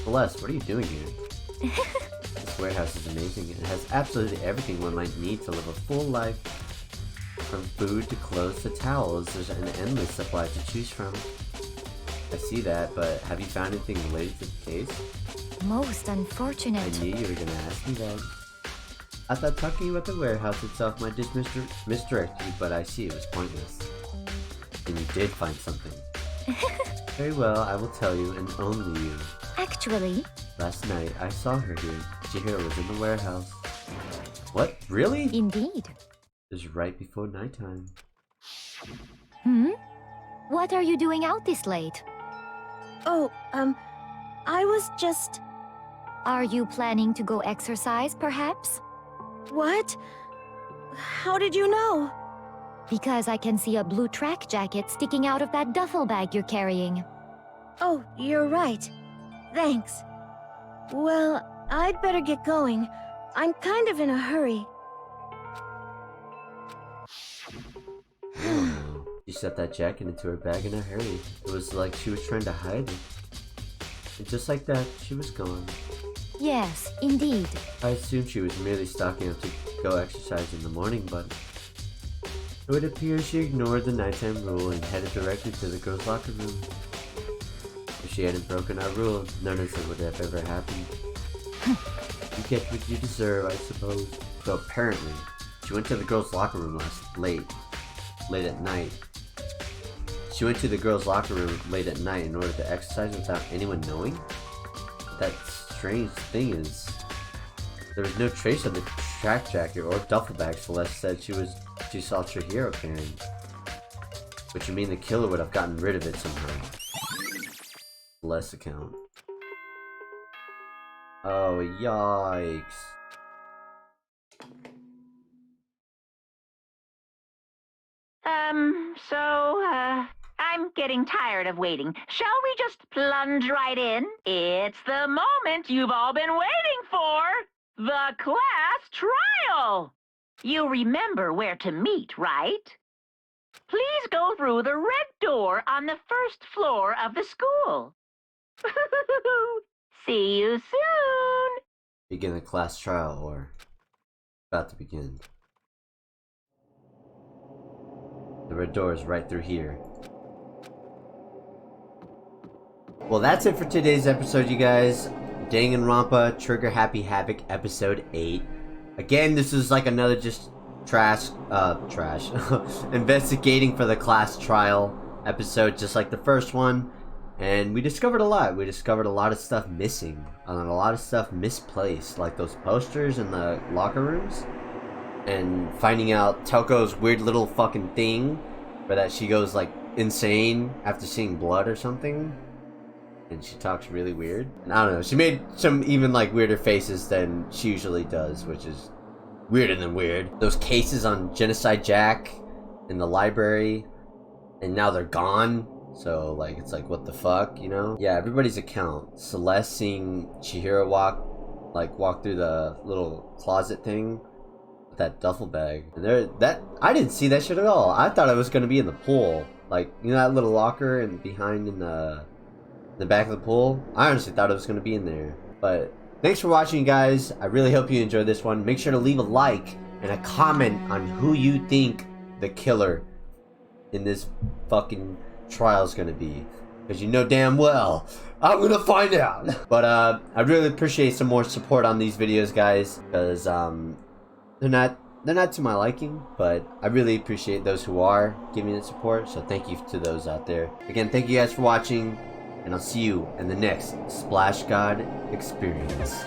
Celeste, what are you doing here? This warehouse is amazing. It has absolutely everything one might need to live a full life. From food to clothes to towels, there's an endless supply to choose from. I see that, but have you found anything related to the case? Most I unfortunate. knew you were gonna ask me that. I thought talking about the warehouse itself might just misdirect you, but I see it was pointless. And you did find something. Very well, I will tell you, and only you. Actually... Last night, I saw her here. Chihiro was in the warehouse. What? Really? Indeed. It was right before nighttime. What are you doing out this late? Oh, I was just... Are you planning to go exercise, perhaps? What? How did you know? Because I can see a blue track jacket sticking out of that duffel bag you're carrying. Oh, you're right. Thanks. Well, I'd better get going. I'm kind of in a hurry. She stuffed that jacket into her bag in a hurry. It was like she was trying to hide it. And just like that, she was gone. Yes, indeed. I assumed she was merely stocking up to go exercise in the morning, but it would appear she ignored the nighttime rule and headed directly to the girls' locker room. If she hadn't broken our rule, none of it would have ever happened. You get what you deserve, I suppose. So apparently, she went to the girls' locker room late at night. She went to the girls' locker room late at night in order to exercise without anyone knowing? That strange thing is, there was no trace of the track jacket or duffel bag Celeste said she saw Chihiro carrying. Which would mean the killer would have gotten rid of it somehow. Celeste's account. Oh, yikes. I'm getting tired of waiting. Shall we just plunge right in? It's the moment you've all been waiting for. The class trial. You remember where to meet, right? Please go through the red door on the first floor of the school. See you soon. Begin the class trial, or about to begin. The red door is right through here. Well, that's it for today's episode, you guys. Danganronpa Trigger Happy Havoc episode 8. Again, this is like another just trash investigating for the class trial episode, just like the first one. And we discovered a lot. We discovered a lot of stuff missing, and a lot of stuff misplaced, like those posters in the locker rooms, and finding out Telko's weird little fucking thing where that she goes like insane after seeing blood or something, and she talks really weird. And I don't know, she made some even like weirder faces than she usually does, which is weirder than weird. Those cases on Genocide Jack in the library, and now they're gone. So, like, it's like, what the fuck, you know? Yeah, everybody's account. Celeste seeing Chihiro walk through the little closet thing with that duffel bag. And I didn't see that shit at all. I thought it was gonna be in the pool. Like, you know that little locker and behind in the back of the pool? I honestly thought it was gonna be in there. But thanks for watching, guys. I really hope you enjoyed this one. Make sure to leave a like and a comment on who you think the killer in this fucking trial's gonna be, because you know damn well I'm gonna find out. But I really appreciate some more support on these videos, guys, because they're not to my liking, but I really appreciate those who are giving it support, so thank you to those out there. Again, thank you guys for watching, and I'll see you in the next Splash God experience.